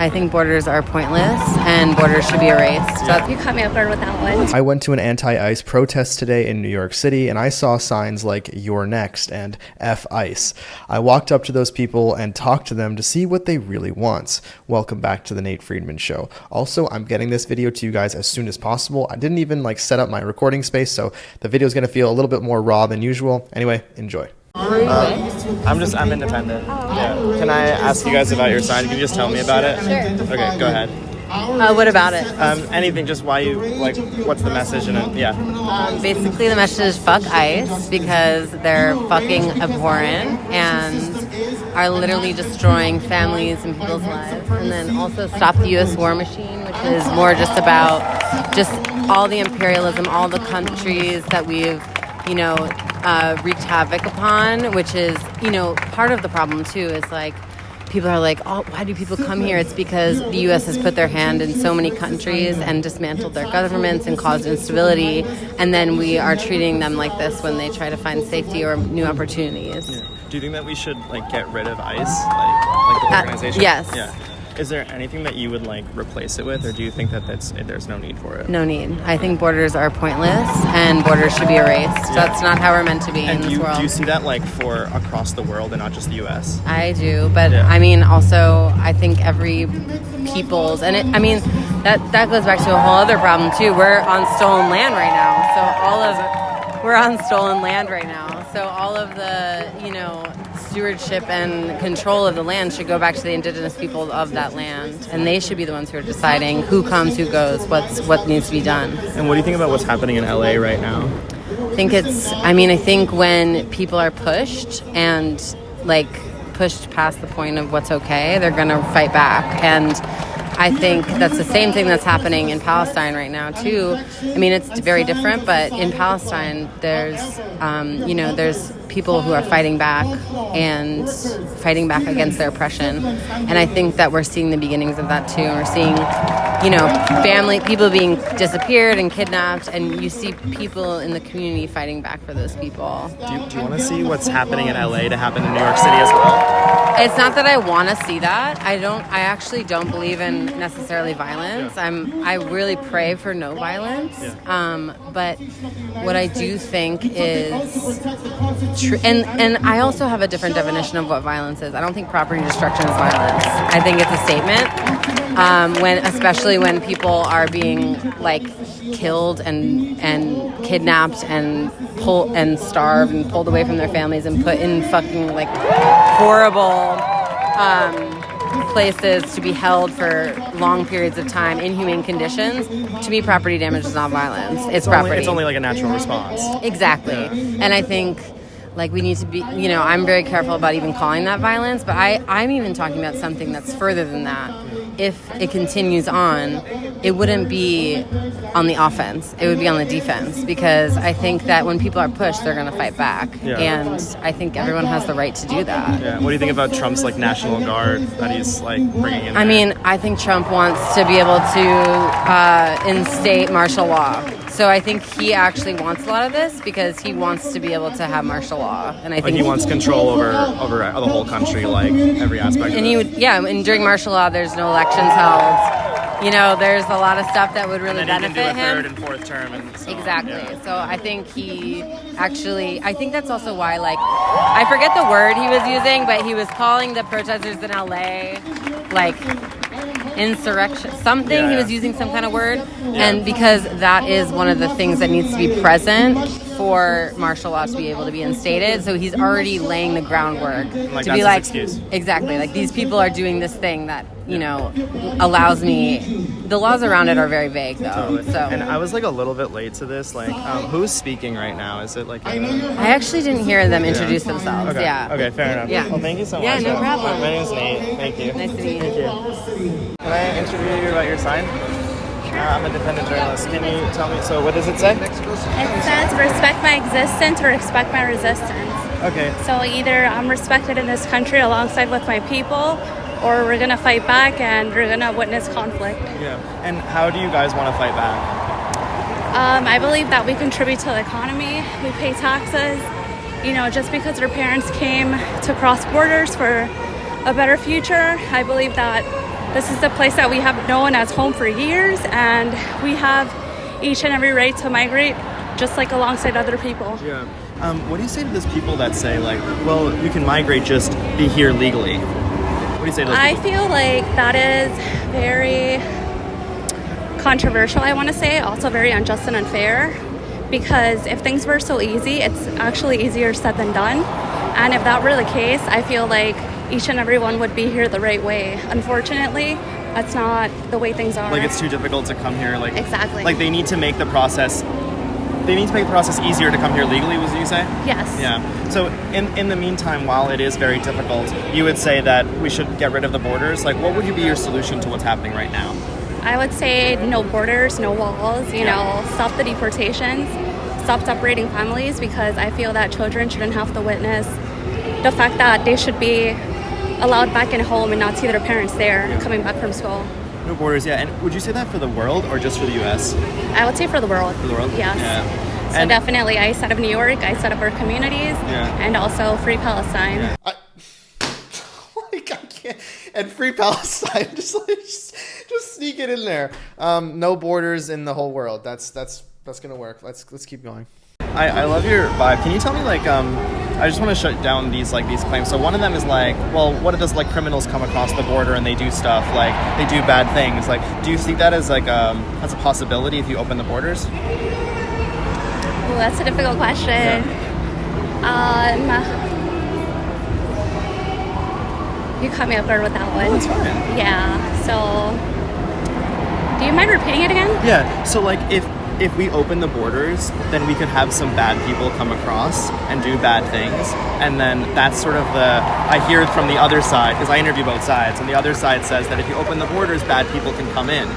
I think borders are pointless and borders should be erased. So you caught me off guard with that one. I went to an anti-ICE protest today in New York City, and I saw signs like "You're Next" and "F ICE." I walked up to those people and talked to them to see what they really want. Welcome back to the Nate Friedman Show. Also, I'm getting this video to you guys as soon as possible. I didn't even set up my recording space, so the video is going to feel a little bit more raw than usual. Anyway, enjoy. I'm independent. Yeah. Can I ask you guys about your sign? Can you just tell me about it? Sure. Okay, go ahead. What about it? Anything, just why you, what's the message in it? Yeah. Basically, the message is fuck ICE because they're fucking abhorrent and are literally destroying families and people's lives. And then also stop the U.S. war machine, which is more just about just all the imperialism, all the countries that we've, wreaked havoc upon, which is, part of the problem too is people are like, oh, why do people come here? It's because the U.S. has put their hand in so many countries and dismantled their governments and caused instability, and then we are treating them like this when they try to find safety or new opportunities. Yeah. Do you think that we should get rid of ICE, like the organization? Yes. Yeah. Is there anything that you would replace it with, or do you think that there's no need for it? No need. I think borders are pointless and borders should be erased. Yeah. That's not how we're meant to be in this world. Do you see that for across the world and not just the U.S.? I do, but also I think every people's, and that goes back to a whole other problem too. We're on stolen land right now, we're on stolen land right now. So all of the stewardship and control of the land should go back to the indigenous people of that land, and they should be the ones who are deciding who comes, who goes, what needs to be done. And what do you think about what's happening in LA right now? I think when people are pushed and pushed past the point of what's okay, they're going to fight back. And I think that's the same thing that's happening in Palestine right now too. It's very different, but in Palestine there's there's people who are fighting back against their oppression, and I think that we're seeing the beginnings of that too. We're seeing people being disappeared and kidnapped, and you see people in the community fighting back for those people. Do you want to see what's happening in LA to happen in New York City as well? It's not that I want to see that. I actually don't believe in necessarily violence. Yeah. I really pray for no violence. Yeah. But what I do think is and I also have a different definition of what violence is. I don't think property destruction is violence. I think it's a statement. Especially when people are being killed and kidnapped and starved and pulled away from their families and put in fucking horrible places to be held for long periods of time, inhumane conditions. To me, property damage is not violence. It's property. It's only a natural response. Exactly. Yeah. And I think we need to be, I'm very careful about even calling that violence, but I'm even talking about something that's further than that. If it continues on, it wouldn't be on the offense. It would be on the defense, because I think that when people are pushed, they're going to fight back. Yeah. And I think everyone has the right to do that. Yeah. What do you think about Trump's National Guard that he's bringing in there? I think Trump wants to be able to instate martial law. So I think he actually wants a lot of this because he wants to be able to have martial law, and I think he wants control over the whole country, every aspect. And and during martial law, there's no elections held. There's a lot of stuff that would really benefit him. And then he can do a third and fourth term, and so exactly. On, yeah. So I think I think that's also why, I forget the word he was using, but he was calling the protesters in LA insurrection something. Yeah. He was using some kind of word, and because that is one of the things that needs to be present for martial law to be able to be instated, so he's already laying the groundwork to be excuse. Exactly, these people are doing this thing that allows me. The laws around it are very vague though. Totally. So, and I was a little bit late to this. Who's speaking right now? Is it I actually didn't hear them introduce themselves. Okay. Yeah. Okay, fair enough. Yeah. Well, thank you so much. Yeah, no problem. My name's Nate. Thank you. Nice to meet you. Thank you. Can I interview you about your sign? I'm a independent journalist. Can you tell me, so what does it say? It says respect my existence or respect my resistance. Okay. So either I'm respected in this country alongside with my people, or we're going to fight back and we're going to witness conflict. Yeah. And how do you guys want to fight back? I believe that we contribute to the economy. We pay taxes. Just because our parents came to cross borders for a better future, I believe that This is the place that we have known as home for years, and we have each and every right to migrate just like alongside other people. Yeah. What do you say to those people that say, like, well, you can migrate, just be here legally? What do you say to those people? I feel like that is very controversial, I want to say, also very unjust and unfair, because if things were so easy, it's actually easier said than done. And if that were the case, I feel like each and every one would be here the right way. Unfortunately, that's not the way things are. Like, it's too difficult to come here. Like, exactly. Like, they need to make the process easier to come here legally, was you say? Yes. Yeah. So in the meantime, while it is very difficult, you would say that we should get rid of the borders. Like, what would be your solution to what's happening right now? I would say no borders, no walls, you know, stop the deportations, stop separating families, because I feel that children shouldn't have to witness the fact that they should be allowed back in home and not see their parents there coming back from school. No borders, yeah. And would you say that for the world or just for the U.S.? I would say for the world. For the world? Yes. Yeah. So definitely ICE out of New York, ICE out of our communities, and also Free Palestine. Yeah. Like, I can't. And Free Palestine, just sneak it in there. No borders in the whole world. That's gonna work. Let's keep going. I love your vibe. Can you tell me, like, I just want to shut down these claims. So one of them is like, well, what does like criminals come across the border and they do stuff, like they do bad things? Like, do you see that as like as a possibility if you open the borders? Ooh, that's a difficult question. You caught me off guard with that one. Oh, that's fine. Yeah. So, do you mind repeating it again? Yeah. So like if we open the borders, then we could have some bad people come across and do bad things. And then that's sort of I hear it from the other side, because I interview both sides, and the other side says that if you open the borders, bad people can come in.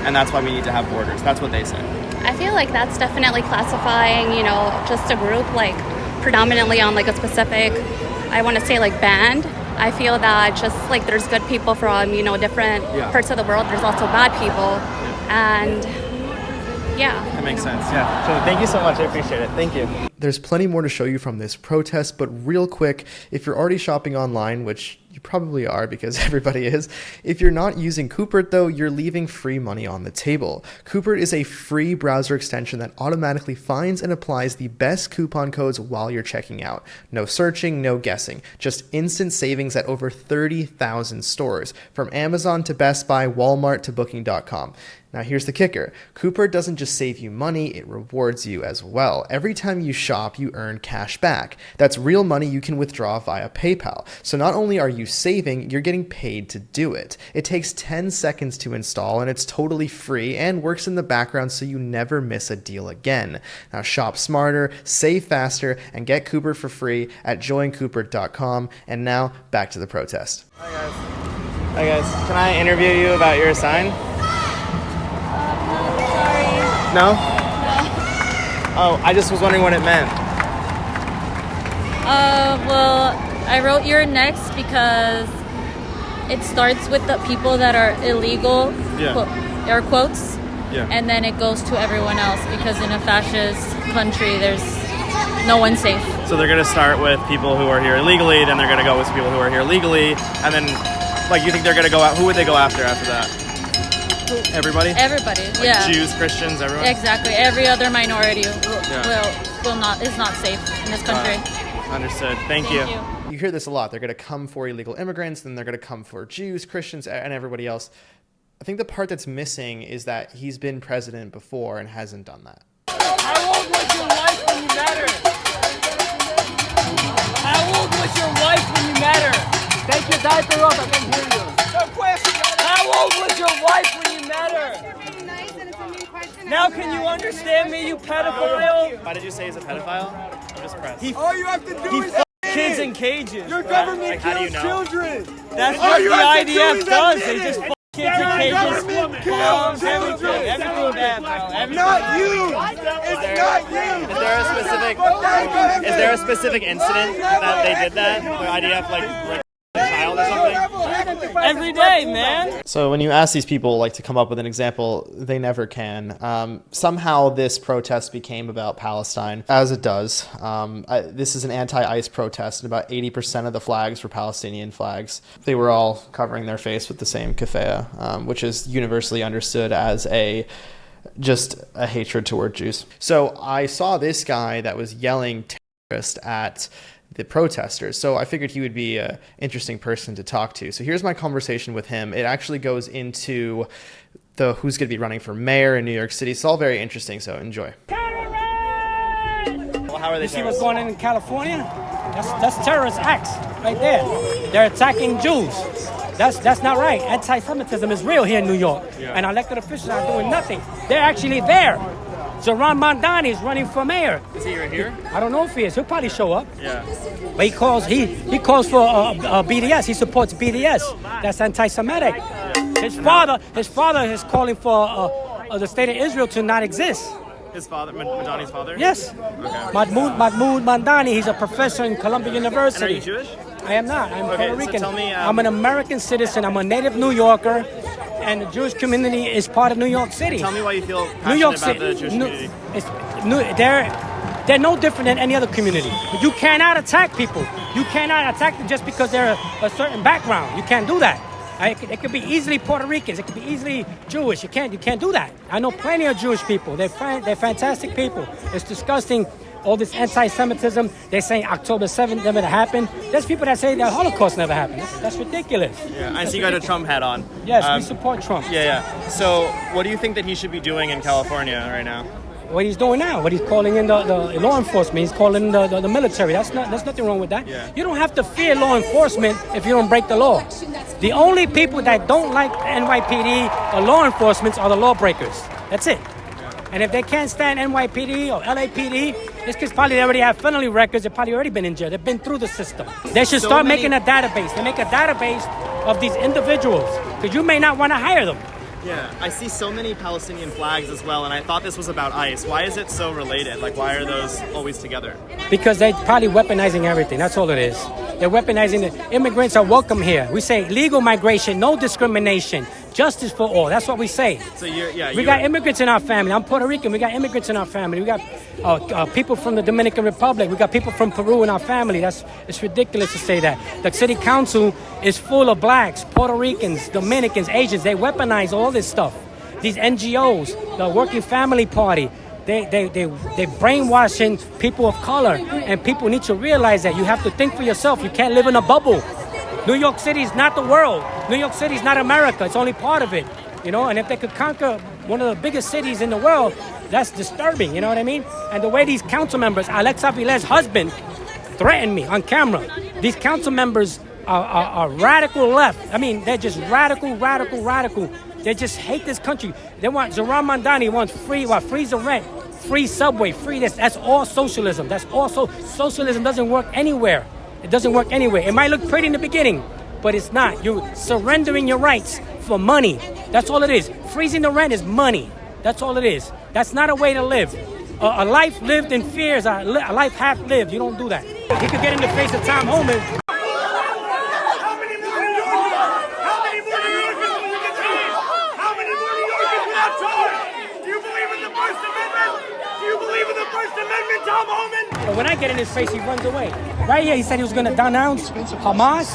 And that's why we need to have borders. That's what they say. I feel like that's definitely classifying, you know, just a group, like predominantly on like a specific, I want to say like band. I feel that just like there's good people from, you know, different parts of the world, there's also bad people. And yeah. That makes sense. Yeah. So thank you so much. I appreciate it. Thank you. There's plenty more to show you from this protest, but real quick, if you're already shopping online, which you probably are because everybody is, if you're not using Coupert though, you're leaving free money on the table. Coupert is a free browser extension that automatically finds and applies the best coupon codes while you're checking out. No searching, no guessing, just instant savings at over 30,000 stores, from Amazon to Best Buy, Walmart to Booking.com. Now here's the kicker. Coupert doesn't just save you money, it rewards you as well. Every time you shop, you earn cash back. That's real money you can withdraw via PayPal. So not only are you saving, you're getting paid to do it. It takes 10 seconds to install, and it's totally free and works in the background so you never miss a deal again. Now shop smarter, save faster, and get Coupert for free at joincoupert.com. And now back to the protest. Hi guys. Hi guys. Can I interview you about your sign? No? No. Oh, I just was wondering what it meant. Well, I wrote "You're next" because it starts with the people that are illegal, air quotes, and then it goes to everyone else, because in a fascist country, there's no one safe. So they're going to start with people who are here illegally, then they're going to go with people who are here legally, and then, like, you think they're going to go out, who would they go after that? Everybody? Everybody, like Jews, Christians, everyone? Exactly. Every other minority is not safe in this country. Understood. Thank you. You hear this a lot. They're going to come for illegal immigrants, then they're going to come for Jews, Christians, and everybody else. I think the part that's missing is that he's been president before and hasn't done that. How old was your wife when you met her? How old was your wife when you met her? Take your diaper off, I can hear you. No question. How old was your wife when you met her? Now can you understand me, you pedophile? Why did you say he's a pedophile? I'm just pressed. All you have to do is kids in cages. Your government kills children. That's what the IDF does. They just kids in cages. Bombs, everything bad, bro. Not you. It's not you. Is there a specific incident that they did that? The IDF Every day, man. So when you ask these people like to come up with an example, they never can. Somehow this protest became about Palestine, as it does. This is an anti-ICE protest, and about 80% of the flags were Palestinian flags. They were all covering their face with the same keffiyeh, which is universally understood as just a hatred toward Jews. So I saw this guy that was yelling terrorist at the protesters. So I figured he would be an interesting person to talk to. So here's my conversation with him. It actually goes into who's going to be running for mayor in New York City. It's all very interesting, so enjoy. Well, how are they? You see what's going on in California? That's terrorist acts right there. They're attacking Jews. That's not right. Anti-Semitism is real here in New York. Yeah. And elected officials are doing nothing. They're actually there. Zoran Mandani is running for mayor. Is he right here? I don't know if he is. He'll probably show up. Yeah. But he calls for BDS. He supports BDS. That's anti-Semitic. His father is calling for the state of Israel to not exist. His father, Madani's father? Yes. Okay. Mahmoud Mandani. He's a professor in Columbia University. And are you Jewish? I am not. I'm Puerto Rican. So tell me, I'm an American citizen. I'm a native New Yorker. And the Jewish community is part of New York City. Tell me why you feel passionate about the Jewish community. They're no different than any other community. You cannot attack people. You cannot attack them just because they're a certain background. You can't do that. It could be easily Puerto Ricans. It could be easily Jewish. You can't do that. I know plenty of Jewish people. They're fantastic people. It's disgusting. All this anti-Semitism, they're saying October 7th never happened. There's people that say the Holocaust never happened. That's ridiculous. Yeah, I see you got a Trump hat on. Yes, we support Trump. Yeah. So what do you think that he should be doing in California right now? What he's doing now, what he's calling in the law enforcement, he's calling in the military. There's nothing wrong with that. Yeah. You don't have to fear law enforcement if you don't break the law. The only people that don't like NYPD or law enforcement are the lawbreakers. That's it. And if they can't stand NYPD or LAPD, it's because probably they already have felony records. They've probably already been in jail. They've been through the system. They should start making a database. They make a database of these individuals because you may not want to hire them. Yeah, I see so many Palestinian flags as well, and I thought this was about ICE. Why is it so related? Like, why are those always together? Because they're probably weaponizing everything. That's all it is. They're weaponizing it. Immigrants are welcome here. We say legal migration, no discrimination, justice for all. That's what we say. So we got immigrants in our family. I'm Puerto Rican. We got immigrants in our family. We got people from the Dominican Republic. We got people from Peru in our family. It's ridiculous to say that. The city council is full of blacks, Puerto Ricans, Dominicans, Asians. They weaponize all this stuff. These NGOs, the Working Family Party, they brainwashing people of color, and people need to realize that you have to think for yourself. You can't live in a bubble. New York City is not the world. New York City is not America. It's only part of it, and if they could conquer one of the biggest cities in the world, that's disturbing, you know what I mean? And the way these council members, Alex Avila's husband, threatened me on camera. These council members are radical left. I mean, they're just radical. They just hate this country. They want, Zoran Mandani wants freeze the rent, free subway, free this. That's all socialism. That's also, socialism doesn't work anywhere. It doesn't work anywhere. It might look pretty in the beginning, but it's not. You're surrendering your rights for money. That's all it is. Freezing the rent is money. That's all it is. That's not a way to live. A life lived in fear is a life half lived. You don't do that. He could get in the face of Tom Homan. But when I get in his face, he runs away. Right here, he said he was going to denounce Hamas,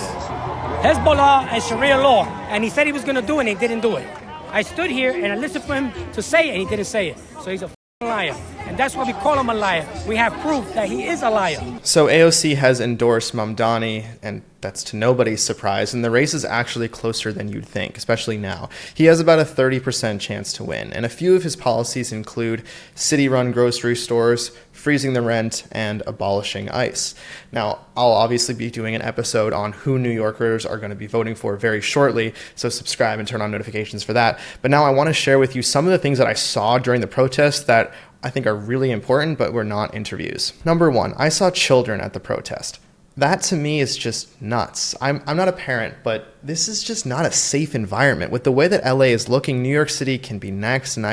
Hezbollah, and Sharia law. And he said he was going to do it, and he didn't do it. I stood here, and I listened for him to say it, and he didn't say it. So he's a liar. And that's why we call him a liar. We have proof that he is a liar. So AOC has endorsed Mamdani, and that's to nobody's surprise, and the race is actually closer than you'd think, especially now. He has about a 30% chance to win, and a few of his policies include city-run grocery stores, freezing the rent, and abolishing ICE. Now, I'll obviously be doing an episode on who New Yorkers are going to be voting for very shortly, so subscribe and turn on notifications for that. But now I want to share with you some of the things that I saw during the protest that I think are really important, but were not interviews. Number one, I saw children at the protest. That to me is just nuts. I'm not a parent, but this is just not a safe environment. With the way that LA is looking, New York City can be next, and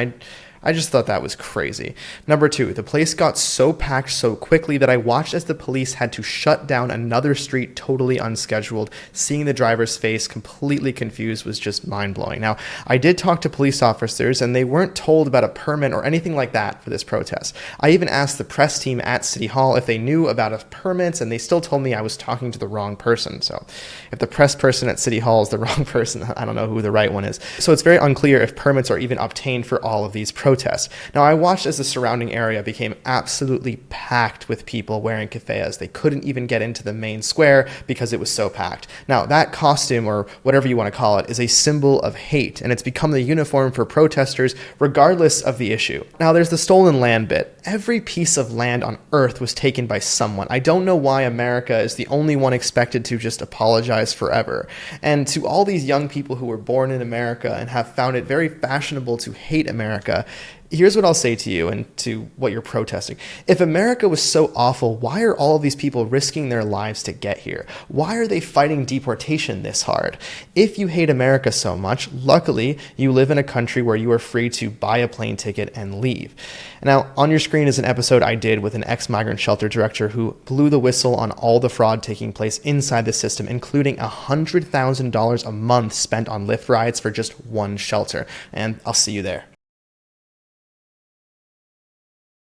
I just thought that was crazy. Number 2, the place got so packed so quickly that I watched as the police had to shut down another street totally unscheduled. Seeing the driver's face completely confused was just mind-blowing. Now, I did talk to police officers, and they weren't told about a permit or anything like that for this protest. I even asked the press team at City Hall if they knew about a permit, and they still told me I was talking to the wrong person. So if the press person at City Hall is the wrong person, I don't know who the right one is. So it's very unclear if permits are even obtained for all of these protests. Now, I watched as the surrounding area became absolutely packed with people wearing keffiyehs. They couldn't even get into the main square because it was so packed. Now, that costume, or whatever you want to call it, is a symbol of hate, and it's become the uniform for protesters regardless of the issue. Now, there's the stolen land bit. Every piece of land on Earth was taken by someone. I don't know why America is the only one expected to just apologize forever. And to all these young people who were born in America and have found it very fashionable to hate America, here's what I'll say to you and to what you're protesting. If America was so awful, why are all of these people risking their lives to get here? Why are they fighting deportation this hard? If you hate America so much, luckily, you live in a country where you are free to buy a plane ticket and leave. Now, on your screen is an episode I did with an ex-migrant shelter director who blew the whistle on all the fraud taking place inside the system, including $100,000 a month spent on Lyft rides for just one shelter. And I'll see you there.